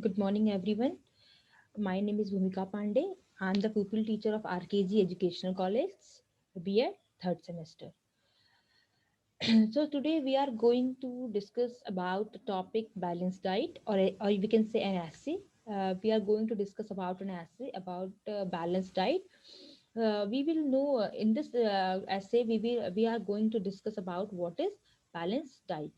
Good morning, everyone. My name is Bhumika Pandey. I'm the pupil teacher of RKG Educational College, B.Ed, third semester. So today we are going to discuss about the topic balanced diet, or we can say an essay. We are going to discuss about an essay about balanced diet. We will know in this essay we are going to discuss about what is balanced diet.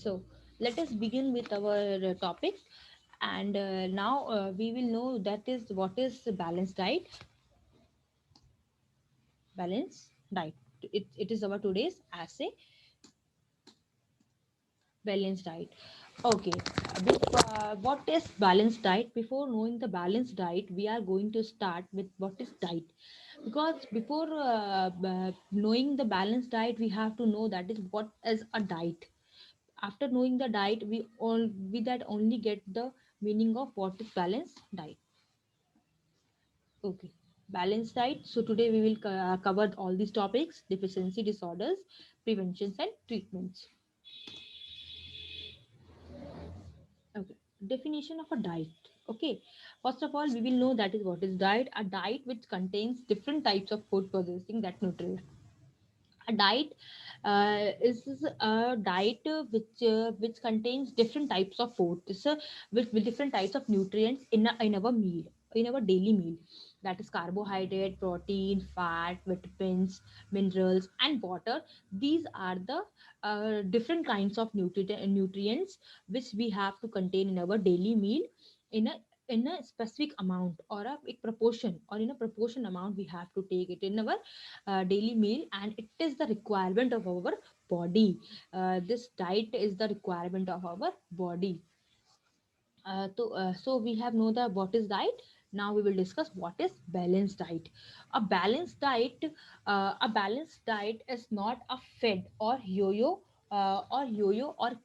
So let us begin with our topic. And now we will know that is what is balanced diet. Balanced diet, it is our today's essay, balanced diet. Okay, what is balanced diet? Before knowing the balanced diet, we are going to start with what is diet, because before knowing the balanced diet, we have to know that is what is a diet. After knowing the diet, we that only get the meaning of what is balanced diet. Okay, balanced diet. So today we will cover all these topics: deficiency disorders, preventions, and treatments. Okay, definition of a diet. Okay, first of all, we will know that is what is diet. A diet which contains different types of food possessing that nutrient. A diet is a diet which contains different types of food. This with different types of nutrients in our meal, in our daily meal. That is carbohydrate, protein, fat, vitamins, minerals, and water. These are the different kinds of nutrients which we have to contain in our daily meal in a specific amount, or a proportion, or in a proportion amount we have to take it in our daily meal, and it is the requirement of our body. This diet is the requirement of our body. So we have know that what is diet. Now we will discuss what is balanced diet. A balanced diet is not a fed or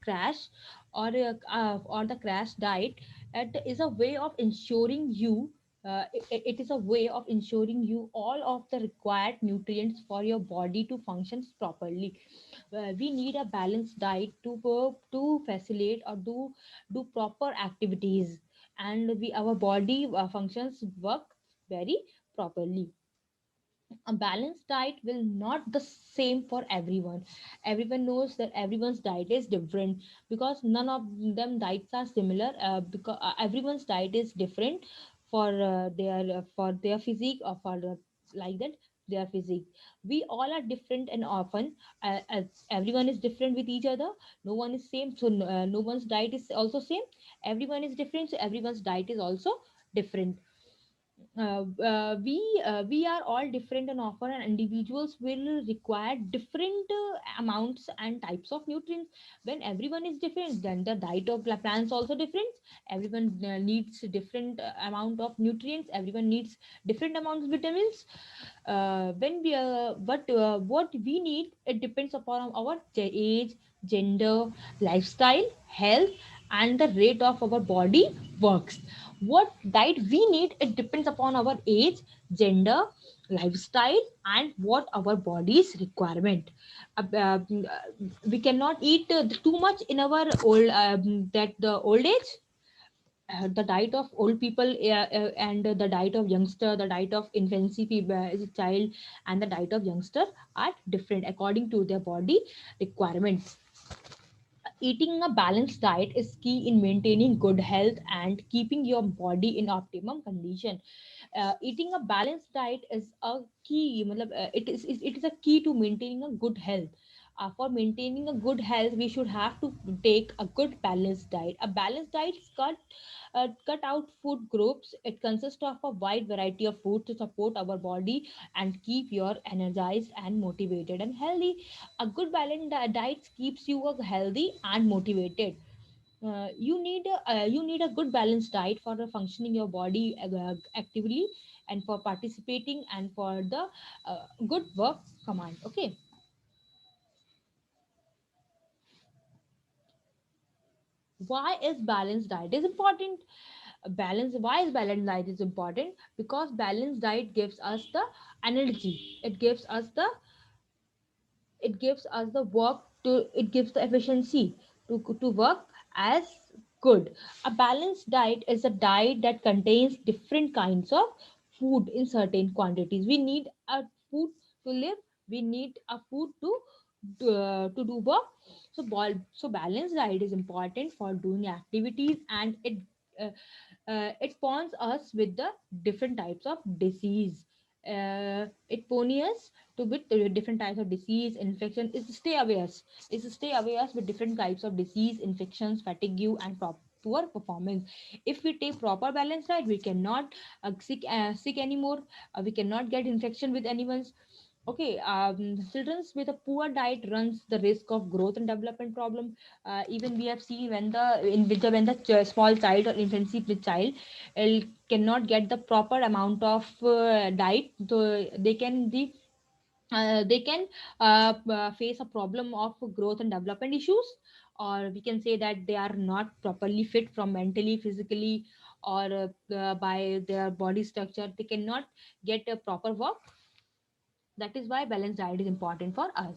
crash, or the crash diet. It is a way of ensuring you it is a way of ensuring you all of the required nutrients for your body to function properly. We need a balanced diet to facilitate or do proper activities, and we our body functions work very properly. A balanced diet will not the same for everyone knows that everyone's diet is different, because none of them diets are similar, because everyone's diet is different for their physique, or for like that, their physique. We all are different, and often as everyone is different with each other, no one is same. So no one's diet is also same. Everyone is different, so everyone's diet is also different. We are all different, and often and individuals will require different amounts and types of nutrients. When everyone is different, then the diet of plants also different. Everyone needs different amount of nutrients. Everyone needs different amounts of vitamins. When we but What we need, it depends upon our age, gender, lifestyle, health, and the rate of our body works. What diet we need, it depends upon our age, gender, lifestyle, and what our body's requirement. We cannot eat too much in our old that the old age. The diet of old people, and the diet of youngster, the diet of infancy people, child, and the diet of youngster are different according to their body requirements. Eating a balanced diet is key in maintaining good health and keeping your body in optimum condition. Eating a balanced diet is a key, it is a key to maintaining a good health. For maintaining a good health, we should have to take a good balanced diet. A balanced diet cut out food groups. It consists of a wide variety of food to support our body and keep you energized and motivated and healthy. A good balanced diet keeps you healthy and motivated. You need a good balanced diet for the functioning your body actively, and for participating, and for the good work command. Okay, why is balanced diet is important? Why is balanced diet is important? Because balanced diet gives us the energy, it gives us the work to it gives the efficiency to work as good. A balanced diet is a diet that contains different kinds of food in certain quantities. We need a food to live, we need a food to do work. So balanced diet is important for doing activities, and uh, it spawns us with the different types of disease. It pony us to with different types of disease infection. Is to stay aware with different types of disease infections, fatigue, and poor performance. If we take proper balanced diet, we cannot sick anymore. We cannot get infection with anyone's. Okay, children with a poor diet runs the risk of growth and development problem. Even we have seen when the small child or infancy child cannot get the proper amount of diet, so they can face a problem of growth and development issues, or we can say that they are not properly fit from mentally, physically, or by their body structure. They cannot get a proper work. That is why balanced diet is important for us.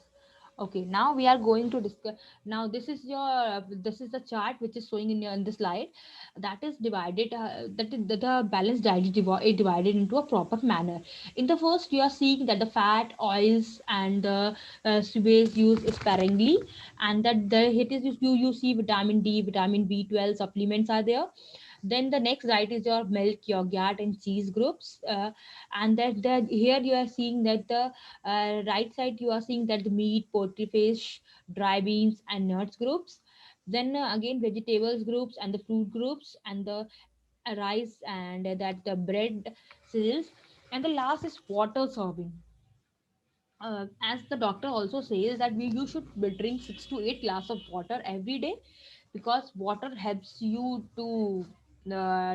Okay, now we are going to discuss. Now this is the chart which is showing in the slide. That is divided, the balanced diet is divided into a proper manner. In the first, you are seeing that the fat, oils, and the sewage used sparingly, and that the it is you see vitamin D, vitamin B12 supplements are there. Then the next diet is your milk, yogurt, and cheese groups, and that the here you are seeing that the right side you are seeing that the meat, poultry, fish, dry beans, and nuts groups. Then again vegetables groups and the fruit groups, and the rice, and that the bread, cereals. And the last is water serving. As the doctor also says that you should drink 6 to 8 glass of water every day, because water helps you to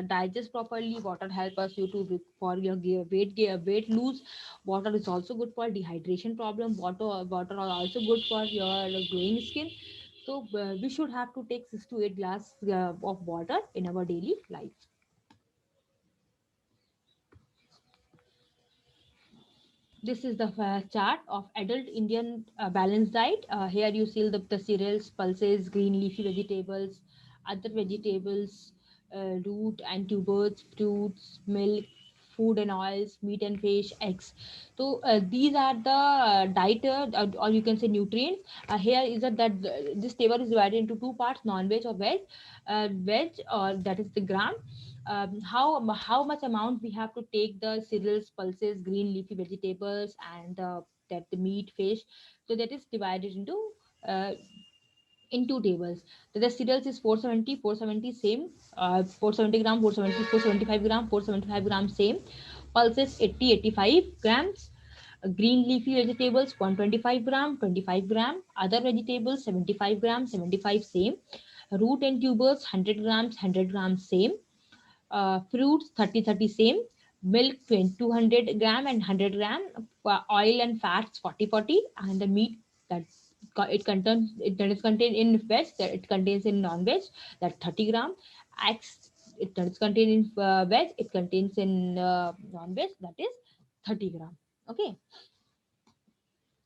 digest properly. Water help us you to for your weight lose. Water is also good for dehydration problem. Water are also good for your glowing skin. So we should have to take 6 to 8 glass of water in our daily life. This is the chart of adult Indian balanced diet. Here you see the cereals, pulses, green leafy vegetables, other vegetables, root and tubers, fruits, milk, food and oils, meat and fish, eggs. So these are the diet, or you can say nutrients. Here is that this table is divided into two parts: non-veg or veg. Veg, or that is the gram. How much amount we have to take the cereals, pulses, green leafy vegetables, and that the meat, fish. So that is divided uh, in two tables. So the cereals is 470 same, 470 gram, 470, 475 gram, 475 gram same. Pulses 80-85 grams. Green leafy vegetables 125 gram, 25 gram. Other vegetables 75 grams, 75 same. Root and tubers 100 grams, 100 grams same. Fruits 30-30 same. Milk 200 gram and 100 gram. Oil and fats 40-40, and the meat that that is contained in veg, that it contains in non-veg, that 30 gram. Eggs, that is contained in veg, it contains in non-veg, that is 30 gram. Okay,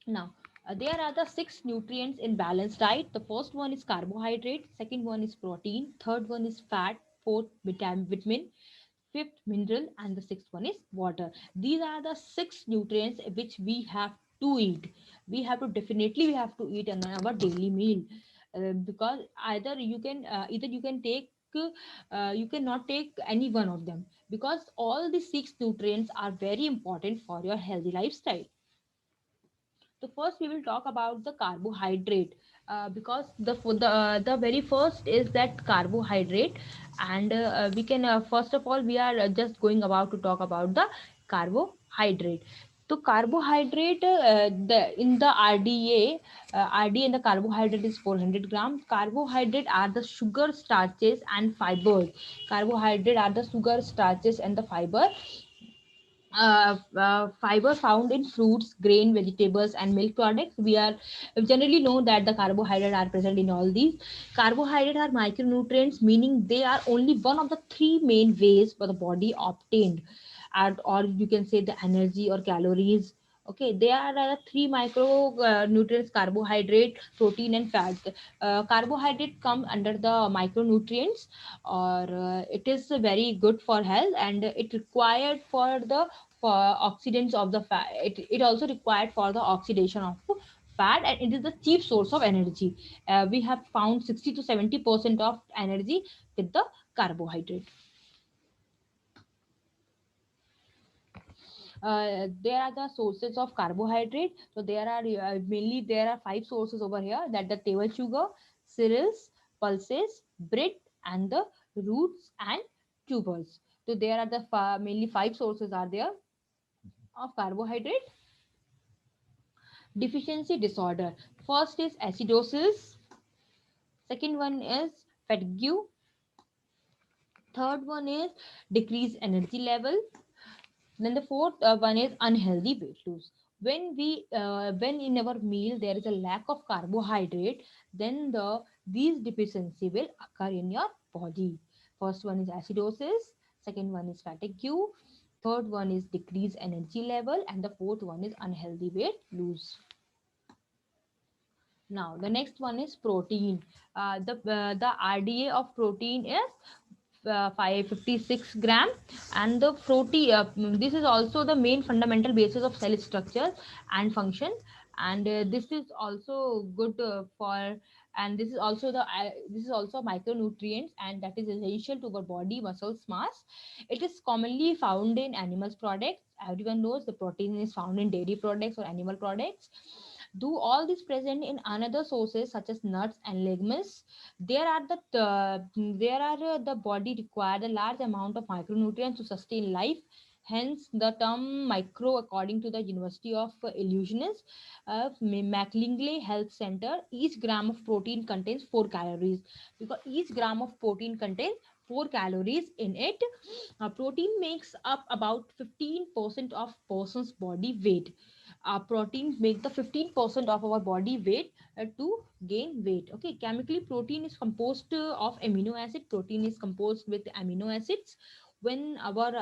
now there are the six nutrients in balanced diet. The first one is carbohydrate, second one is protein, third one is fat, fourth vitamin, fifth mineral, and the sixth one is water. These are the six nutrients which we have to eat. We have to eat in our daily meal, because either you can take you cannot take any one of them, because all the six nutrients are very important for your healthy lifestyle. So first we will talk about the carbohydrate, because the very first is that carbohydrate. And we can first of all we are just going about to talk about the carbohydrate. So carbohydrate, the in the RDA in the carbohydrate is 400 grams. Carbohydrate are the sugar, starches, and fibers. Carbohydrate are the sugar, starches, and the fiber. fiber found in fruits, grain, vegetables, and milk products. We are generally know that the carbohydrates are present in all these. Carbohydrates are micronutrients, meaning they are only one of the three main ways for the body obtained, or you can say the energy or calories. Okay, they are three micro nutrients: carbohydrate, protein, and fat. Carbohydrate come under the micronutrients, or it is very good for health, and it required for oxidants of the fat. It also required for the oxidation of fat, and it is the chief source of energy. We have found 60 to 70% of energy with the carbohydrate. There are the sources of carbohydrate. So there are mainly there are five sources over here, that the table sugar, cereals, pulses, bread, and the roots and tubers. So there are the mainly five sources are there of carbohydrate. Deficiency disorder. First is acidosis. Second one is fatigue. Third one is decreased energy level. Then the fourth one is unhealthy weight loss. When in our meal there is a lack of carbohydrate, then these deficiency will occur in your body. First one is acidosis. Second one is fatigue. Third one is decreased energy level, and the fourth one is unhealthy weight loss. Now the next one is protein. The RDA of protein is 556 gram, and the protein this is also the main fundamental basis of cell structure and function, and this is also good for, and this is also micronutrients, and that is essential to our body muscles mass. It is commonly found in animals products. Everyone knows the protein is found in dairy products or animal products. Do all this present in another sources such as nuts and legumes. The body required a large amount of micronutrients to sustain life. Hence the term micro, according to the University of Illusionist Maclingley Health Center, each gram of protein contains 4 calories, because each gram of protein contains 4 calories in it. Protein makes up about 15% of person's body weight. Protein make the 15% of our body weight to gain weight. Okay, chemically protein is composed of amino acid. Protein is composed with amino acids. When our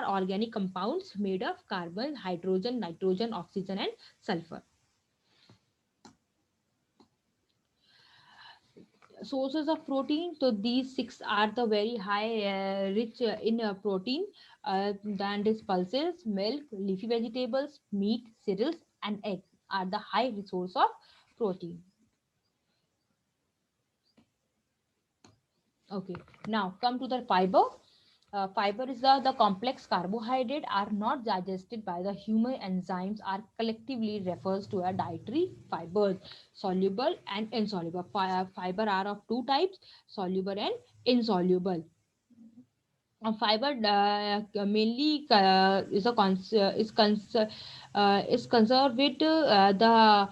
organic compounds made of carbon, hydrogen, nitrogen, oxygen, and sulfur. Sources of protein, so these six are the very high rich in protein. Then this pulses, milk, leafy vegetables, meat, cereals, and egg are the high resource of protein. Okay, now come to the fiber. Fiber is the complex carbohydrate are not digested by the human enzymes, are collectively refers to a dietary fibers, soluble and insoluble. Fiber are of two types, soluble and insoluble. Fiber mainly is conserved with the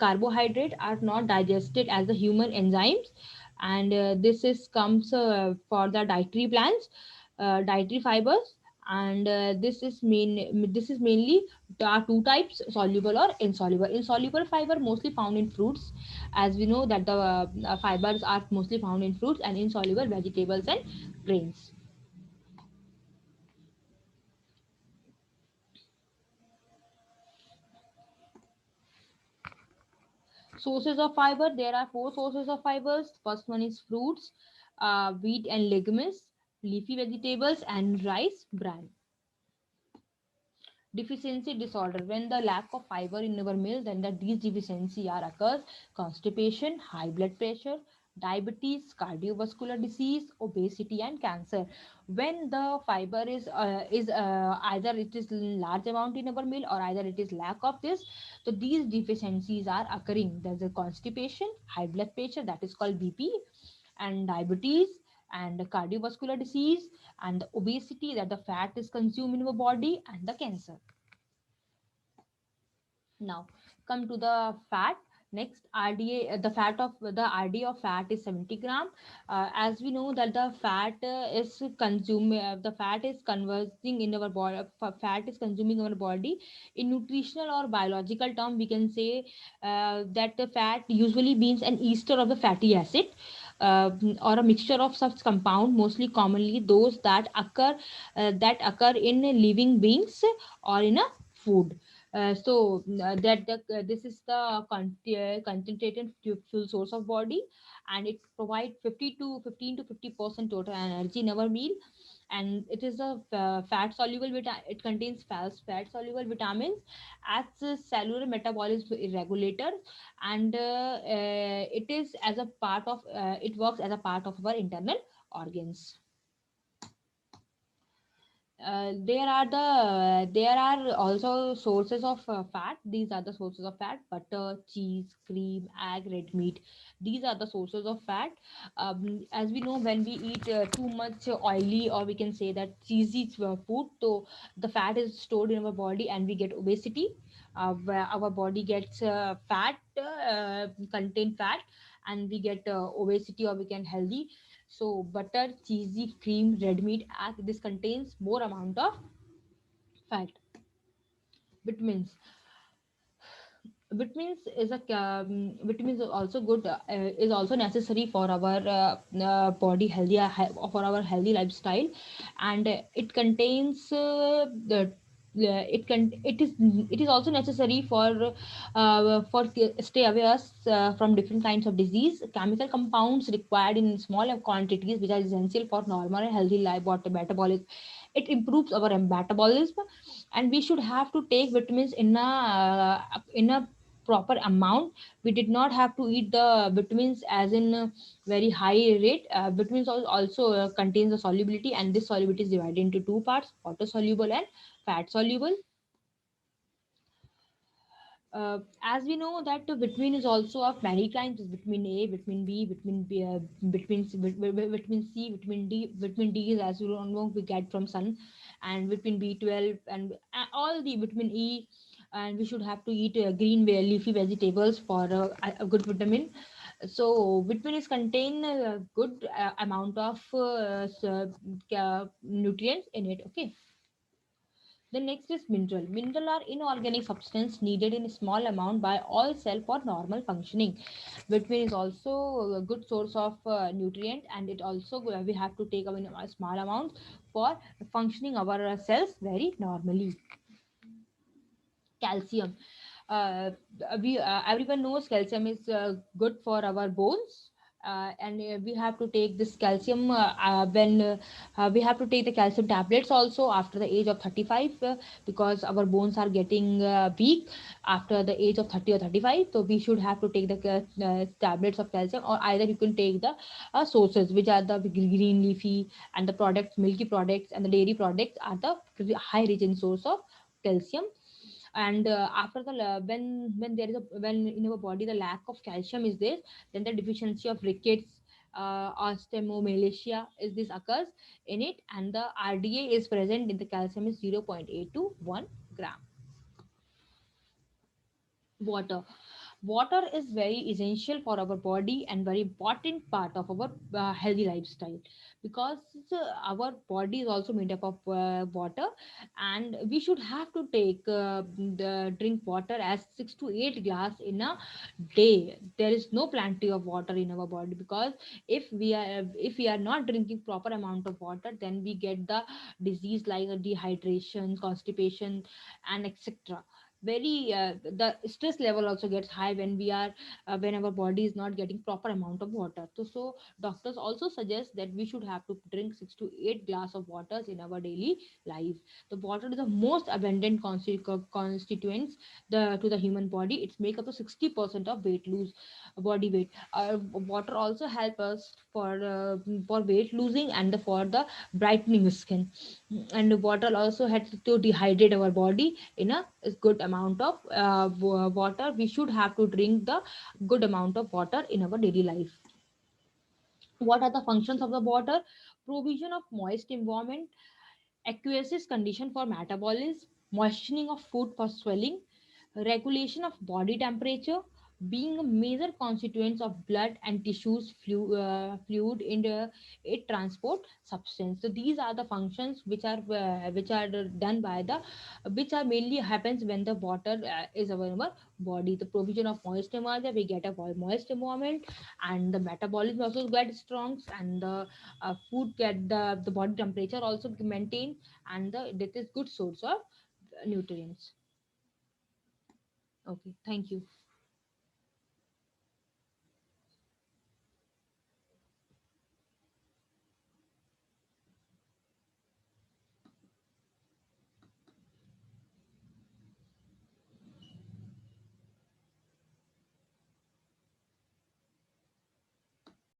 carbohydrate are not digested as the human enzymes, and this is comes for the dietary plants, dietary fibers, and this is mainly there are two types, soluble or insoluble. Insoluble fiber mostly found in fruits, as we know that the fibers are mostly found in fruits, and insoluble vegetables and grains. Sources of fiber, there are four sources of fibers. First one is fruits, wheat and legumes, leafy vegetables, and rice bran. Deficiency disorder, when the lack of fiber in our meal, then these deficiency are occurs: constipation, high blood pressure, diabetes, cardiovascular disease, obesity, and cancer. When the fiber is either it is large amount in our meal, or either it is lack of this, so these deficiencies are occurring. There's a constipation, high blood pressure, that is called BP, and diabetes, and cardiovascular disease, and the obesity, that the fat is consumed in our body, and the cancer. Now come to the fat. Next, RDA, the RDA of fat is 70 gram. As we know that the fat is conversing in our body. Fat is consuming our body. In nutritional or biological term, we can say that the fat usually means an ester of the fatty acid. Or a mixture of such compound, mostly commonly those that occur in living beings or in a food. This is the concentrated fuel source of body, and it provides 50 to 15 to 50% total energy in our meal. And it is a fat soluble it contains fat soluble vitamins as a cellular metabolism regulator. And it is as a part of it works as a part of our internal organs. There are also sources of fat. These are the sources of fat: butter, cheese, cream, egg, red meat. These are the sources of fat. As we know, when we eat too much oily, or we can say that cheesy food, so the fat is stored in our body and we get obesity. Where our body gets contain fat, and we get obesity, or we can healthy. So butter, cheesy, cream, red meat, as this contains more amount of fat. Vitamins. Vitamins are also good, is also necessary for our body healthy, for our healthy lifestyle. And it contains the it is also necessary for stay away us from different kinds of disease. Chemical compounds required in small quantities, which are essential for normal and healthy life water metabolism. It improves our metabolism, and we should have to take vitamins in a proper amount. We did not have to eat the vitamins as in very high rate. Vitamins also contains the solubility, and this solubility is divided into two parts: water soluble and fat soluble. As we know that the vitamin is also of many kinds: vitamin A, vitamin B, vitamin C, vitamin D. Vitamin D is, as you don't know, we get from sun. And vitamin B12, and all the vitamin E. And we should have to eat green leafy vegetables for a good vitamin. So vitamin is contain a good amount of nutrients in it. Okay. The next is mineral. Mineral are inorganic substance needed in a small amount by all cell for normal functioning. Vitamin is also a good source of nutrient, and it also we have to take in a small amount for functioning our cells very normally. Calcium. uh, we Everyone knows calcium is good for our bones. And we have to take this calcium when we have to take the calcium tablets also after the age of 35, because our bones are getting weak after the age of 30 or 35. So we should have to take the tablets of calcium, or either you can take the sources, which are the green leafy, and the products, milky products, and the dairy products are the high rich in source of calcium. And after when there is a when in our body the lack of calcium is there, then the deficiency of rickets, osteomalacia is this occurs in it, and the RDA is present in the calcium is 0.8 to 1 gram. Water. Water is very essential for our body and very important part of our healthy lifestyle, because our body is also made up of water. And we should have to take the drink water as 6 to 8 glass in a day. There is no plenty of water in our body, because if we are not drinking proper amount of water, then we get the disease like dehydration, constipation, and etc. Very the stress level also gets high when our body is not getting proper amount of water. So doctors also suggest that we should have to drink 6 to 8 glass of waters in our daily life. The water is the most abundant constituents to the human body. It's make up to 60% of weight lose body weight. Water also help us for weight losing and for the brightening skin. And water also has to dehydrate our body in a good amount of water. We should have to drink the good amount of water in our daily life. What are the functions of the water? Provision of moist environment, aqueous condition for metabolism, moistening of food for swelling, regulation of body temperature, being a major constituents of blood and tissues fluid in the it transport substance. So these are the functions which are done by the, which are mainly happens when the water is our body. The provision of moist environment, we get a moist environment, and the metabolism also get strong, and the food get the body temperature also maintained, and that is good source of nutrients. Okay, thank you.